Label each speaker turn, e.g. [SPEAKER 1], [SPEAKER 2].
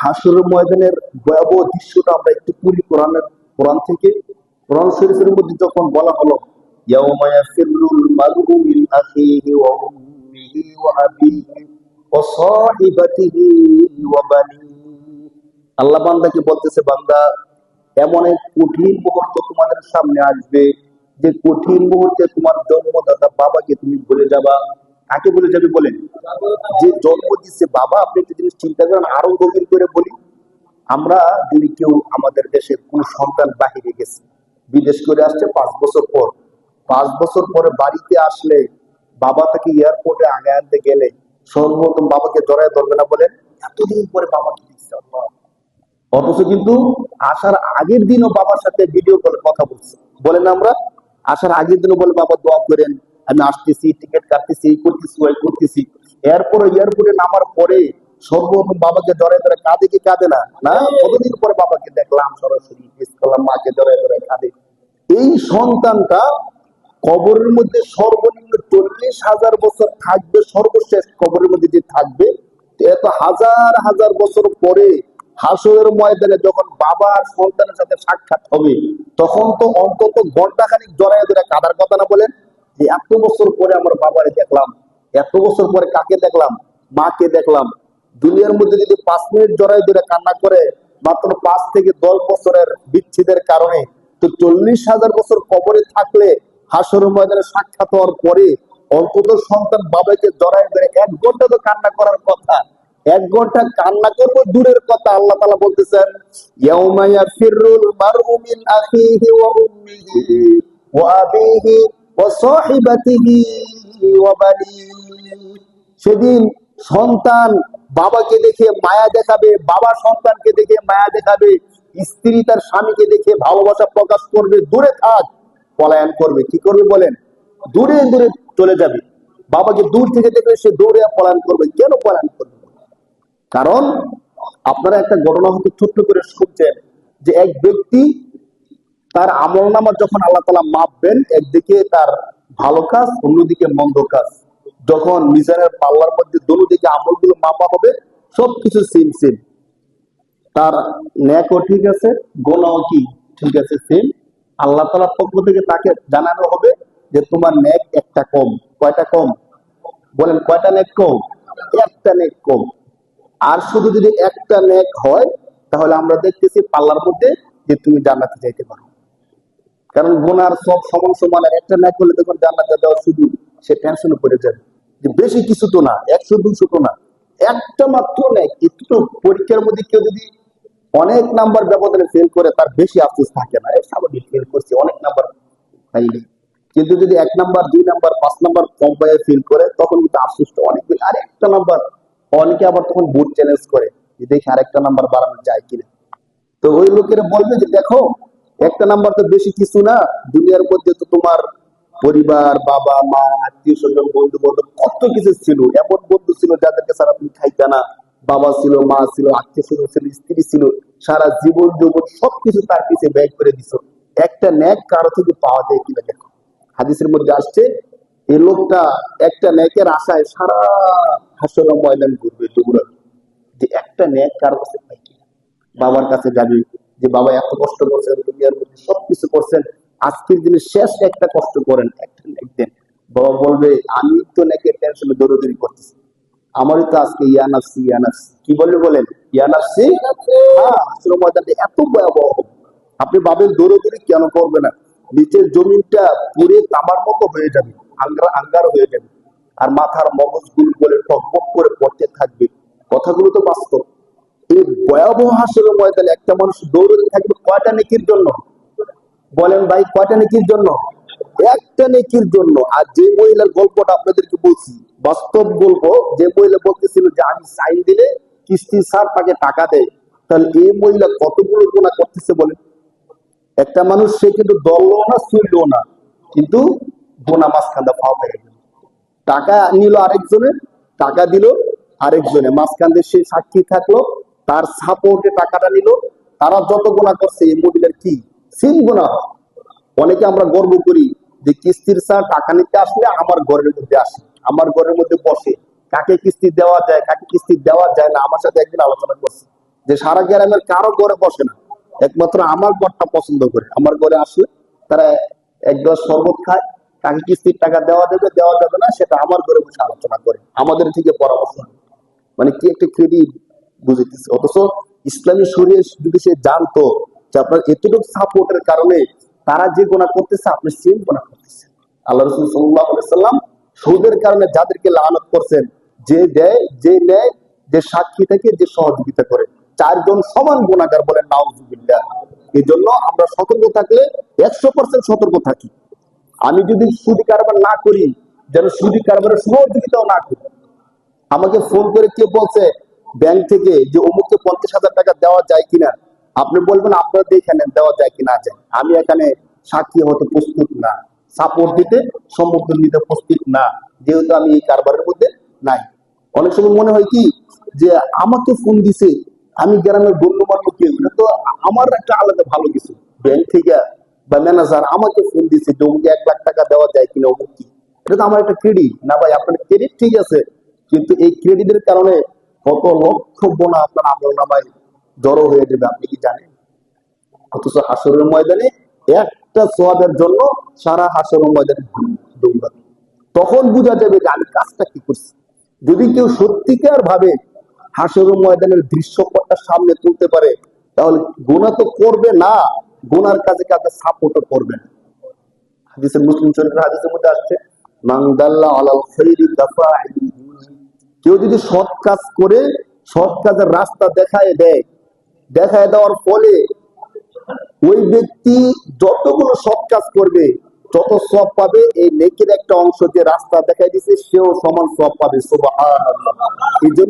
[SPEAKER 1] হাসরের ময়দানের ভয়াবহ দৃশ্যটা আমরা একটু পড়ি কোরআন থেকে। কোরআন শরীফের মধ্যে যখন বলা হলো ইয়াউমা ইয়াফিরুল মারউ মিন আখিহি ওয়া উম্মিহি ওয়া আবিহি ওয়া সাহিবাতিহি ওয়া বানিহি, আল্লাহ বান্দাকে বলতেছে, বান্দা এমন এক কঠিন মুহূর্ত তোমাদের সামনে আসবে, যে কঠিন মুহূর্তে তোমার জন্মদাতা বাবাকে তুমি ভুলে যাবা। কাকে ভুলে যাবে বলেন? যে জন্ম দিচ্ছে বাবা। আপনি একটা জিনিস চিন্তা করেন, আরো গভীর করে বলি। আমরা যদি কেউ আমাদের দেশের কোন সন্তান বাহিরে গেছে, বিদেশ করে আসছে 5 বছর পর, 5 বছর পরে বাড়িতে আসলে বাবা তাকে এয়ারপোর্টে আগে আনতে গেলে সর্বপ্রথম বাবাকে জড়ায় ধরবে না বলেন? এতদিন পরে বাবাকে দিচ্ছে আল্লাহ। অথচ কিন্তু আসার আগের দিনও বাবার সাথে ভিডিও কলে কথা বলছে, বলেন না? আমরা আসার আগের দিনও বলে, বাবা দোয়া করেন, আমি আসতেছি, টিকিট কাটতেছি, এই করতেছি, ওই করতেছি। এরপরে এয়ারপোর্টে নামার পরে সর্বপ্রথম বাবাকে জড়ায় ধরে কাঁদে কি কাঁদে না? না, কতদিন পরে বাবাকে দেখলাম সরাসরি, মিস করলাম, মাকে জড়ায় ধরে কাঁদে। এই সন্তানটা কবরের মধ্যে সর্বনিম্ন 40,000 বছর থাকবে, সর্বশেষ কবরের মধ্যে যে থাকবে। এত হাজার হাজার বছর পরে হাসরের ময়দানে যখন বাবা আর সন্তানের সাথে সাক্ষাৎ হবে, তখন তো অন্তত ঘন্টাখানিক জড়ায় ধরে কাদার কথা না বলেন? যে এত বছর পরে আমার বাবারে দেখলাম, এত বছর পরে কাকে দেখলাম? মাকে দেখলাম। দুনিয়ার মধ্যে যদি 5 মিনিট জড়ায় ধরে কান্না করে মাত্র 5 থেকে 10 বছরের বিচ্ছেদের কারণে, তো 40,000 বছর কবরে থাকলে হাসরের ময়দানে সাক্ষাৎ হওয়ার পরে অন্তত সন্তান বাবাকে জড়ায় ধরে 1 ঘন্টা তো কান্না করার কথা। 1 ঘন্টা কান্না করবো দূরের কথা, আল্লাহ তাআলা বলতেছেন ইয়াউমা ইয়াফিরুল মারউ মিন আখিহি ওয়া উম্মিহি ওয়া আবিহি ওয়া সাহিবাতিহি ওয়া বানিহি। সেদিন সন্তান বাবাকে দেখে মায়া দেখাবে, বাবা সন্তানকে দেখে মায়া দেখাবে, স্ত্রী তার স্বামীকে দেখে ভালোবাসা প্রকাশ করবে, দূরে থাক, পলায়ন করবে। কি করবে বলেন? দূরে দূরে চলে যাবে। বাবাকে দূর থেকে দেখলে সে দৌড়ে পলায়ন করবে। কেন পলায়ন করবে? কারণ আপনারা একটা ঘটনা হয়তো ছোট্ট করে শুনছেন, যে এক ব্যক্তি তার আমল নামা যখন আল্লাহ তাআলা মাপবেন, একদিকে তার ভালো কাজ, অন্যদিকে মন্দ কাজ, যখন মিজানের পাল্লার মধ্যে দুদিকে আমলগুলো মাপা হবে, সবকিছু সেম সেম। তার ন্যাকও ঠিক আছে, গোনাও কি ঠিক আছে, সেম। আল্লাহ তাআলার পক্ষ থেকে তাকে জানানো হবে যে তোমার ন্যাক একটা কম। কয়টা কম বলেন? কয়টা ন্যাক কম? একটা ন্যাক কম। আর শুধু যদি একটা ন্যাক হয়, তাহলে আমরা দেখতেছি পাল্লার মধ্যে যে তুমি জান্নাতে যাইতে পারো। কারণ গুনার সব সমান সমান, আর একটা ন্যাক হলে তখন জান্নাতে যাওয়ার শুধু সে টেনশনে পড়ে যাবে যে বেশি কিছু তো না, 100-200 তো না, একটা মাত্র ন্যাক। একটু তো পরীক্ষার মধ্যে কেউ যদি অনেক নাম্বার ব্যবধানে ফেল করে, তার বেশি আফসোস থাকে না, এই স্বাভাবিক, ফেল করছে অনেক নাম্বার পাইনি। কিন্তু যদি 1 নাম্বার, 2 নাম্বার, 5 নাম্বার কম পায়ে ফেল করে, তখন কিন্তু আফসোসটা অনেক বেশি। আর একটা নাম্বার, অনেকে আবার তখন বোর্ড চ্যালেঞ্জ করে যে দেখি আরেকটা নাম্বার বাড়ানো যায় কিনা। তো ওই লোকেরা বলবে যে দেখো, একটা নাম্বার তো বেশি কিছু না, দুনিয়ার মধ্যে তো তোমার পরিবার, বাবা মা, আত্মীয় স্বজন, বন্ধু বান্ধব কত কিছু ছিল। এমন বন্ধু ছিল যাদেরকে ছাড়া তুমি খাইতে না, বাবা ছিল, মা ছিল, আত্মীয় স্বজন ছিল, স্ত্রী ছিল, সারা জীবন যৌবন সবকিছু তার পিছে ব্যয় করে দিছো। একটা ন্যাক কারো থেকে পাওয়া যায় কিনা দেখো। হাদিসের মধ্যে আসছে, এই লোকটা একটা ন্যাকের আশায় সারা হাসরের ময়দান ঘুরবে, দৌড়াবে, যে একটা ন্যাক কারো কাছে পাই কিনা। বাবার কাছে যাবি, যে বাবা এত কষ্ট করছেন, দুনিয়ার মধ্যে সবকিছু করছেন, আজকের দিনে শেষ একটা কষ্ট করেন, একটা ন্যাক দেন। বাবা বলবে আমি তো ন্যাকের টেনশনে দৌড়াদৌড়ি করতেছি, আমারই তো আজকে ইয়ানাফসি ইয়ানাফসি। কি বলবে বলেন? ইয়ানাফসি। হ্যাঁ, আসলে ময়দানটা এত ভয়াবহ হবে। আপনি ভাবেন দৌড়াদৌড়ি কেন করবে না? নিচের জমিনটা পুরে তামার মতো হয়ে যাবে, আঙ্গার হয়ে যাবে, আর মাথার মগজগুলো বলে টকবক করে পড়তে থাকবে। কথাগুলো তো বাস্তব। এই ভয়াবহ হাসরের ময়দানে একটা মানুষ দৌড়তে থাকবে কয়টা নেকির জন্য? বলেন ভাই, কয়টা নেকির জন্য? একটা নেকির জন্য। আর যে মহিলার গল্পটা আপনাদেরকে বলছি, বাস্তব গল্প, যে মহিলা বলতেছিল যে আমি সাইন দিলে কিস্তি স্যার তাকে টাকা দেয়, তাহলে এই মহিলা কতগুলো গুনাহ করতেছে বলেন? একটা মানুষ, সে কিন্তু দলও না, চুইলও না, কিন্তু গোনা মাঝখানটা ফাও হয়ে গেল। টাকা নিল আরেকজনে, টাকা দিল আরেকজনে, মাঝখান দিয়ে সে সাক্ষী থাকলো, তার সাপোর্টে টাকাটা নিল। তারা যত গুনাহ করছে, এই মহিলার কি সিন গুনাহ। অনেকে আমরা গর্ব করি যে কিস্তির স্যার টাকা নিতে আসলে আমার ঘরের মধ্যে আসে, আমার ঘরের মধ্যে বসে, কাকে কিস্তি দেওয়া যায়, কাকে কিস্তি দেওয়া যায় না, আমার সাথে একদিন আলোচনা করছে। যে সারা গ্রামের কারো ঘরে বসে না, একমাত্র আমার ঘরটা পছন্দ করে। আমার ঘরে আসলে তারা এক গ্লাস শরবত খায়, কাকে কিস্তির টাকা দেওয়া দেবে দেওয়া যাবে না সেটা আমার ঘরে বসে আলোচনা করে, আমাদের থেকে পরামর্শ নেয়। মানে কি একটা ক্রেডিট বুঝেছে। অথচ ইসলামী শরীয়ত যদি সে জানতো যে আপনার এতটুকু সাপোর্টের কারণে তারা যে গুনাহ করতেছে আপনি সেম গুনাহ করতেছেন। আল্লাহ রাসূল সাল্লাল্লাহু আলাইহি সাল্লাম সুদের কারণে যাদেরকে লানত করছেন, যে দেয়, যে নেয়, যে সাক্ষী থেকে, যে সহযোগিতা করে, চারজন সমান গুনাহগার বলেন নাউজুবিল্লাহ। এই জন্য আমরা সতর্ক থাকলে 100% সতর্ক থাকি। আমি যদি সুদি কারবার না করি, যেন সুদি কারবারের সহযোগিতাও না করি। আমাকে ফোন করে কেউ বলছে ব্যাংক থেকে যে অমুককে 50,000 টাকা দেওয়া যায় কিনা, আপনি বলবেন আপনারা দেখে নেন দেওয়া যায় কিনা যায়। আমি এখানে সাক্ষী হতে প্রস্তুত না, সাপোর্ট দিতে, সমর্থন দিতে প্রস্তুত না, যেহেতু আমি এই কারবারের মধ্যে নাই। অনেক সময় মনে হয় কি যে আমাকে ফোন দিছে, আমি গ্রামের গণ্যমান্য কেউ, এটা তো আমার একটা আলাদা ভালো কিছু। ব্যাংক থেকে বা ম্যানেজার আমাকে ফোন দিছে যে অমুকে 1 লাখ টাকা দেওয়া যায় কিনা, অমুক কি, এটা তো আমার একটা ক্রেডিট না ভাই। আপনার ক্রেডিট ঠিক আছে, কিন্তু এই ক্রেডিটের কারণে কত লক্ষ গোনা আপনার আমলনামায় জড়ো হয়ে যাবে আপনি কি জানেন? অথচ হাসরের ময়দানে একটা সওয়াবের জন্য সারা হাসরের ময়দানে দৌড়াবে। তখন বোঝা যাবে যে আমি কাজটা কি করছি। যদি কেউ সত্যিকার ভাবে হাসরের ময়দানের দৃশ্যপটটা সামনে তুলতে পারে, তাহলে গুনাহ তো করবে না, গুনার কাজে কাজে সাপোর্টও করবে না। হাদিসে মুসলিম শরীফের হাদিসের মধ্যে আসছে, মান দাল্লা আলাল খাইরি কাফাইহি, কেউ যদি সৎ কাজ করে সৎ কাজের রাস্তা দেখায় দেয়, দেখায় দেওয়ার ফলে ওই ব্যক্তি যতগুলো সৎ কাজ করবে তত সওয়াব পাবে। এই নেকির একটা অংশ যে রাস্তা দেখাই দিছে সেও সমান সওয়াব পাবে। সুবহানাল্লাহ। এই জন্য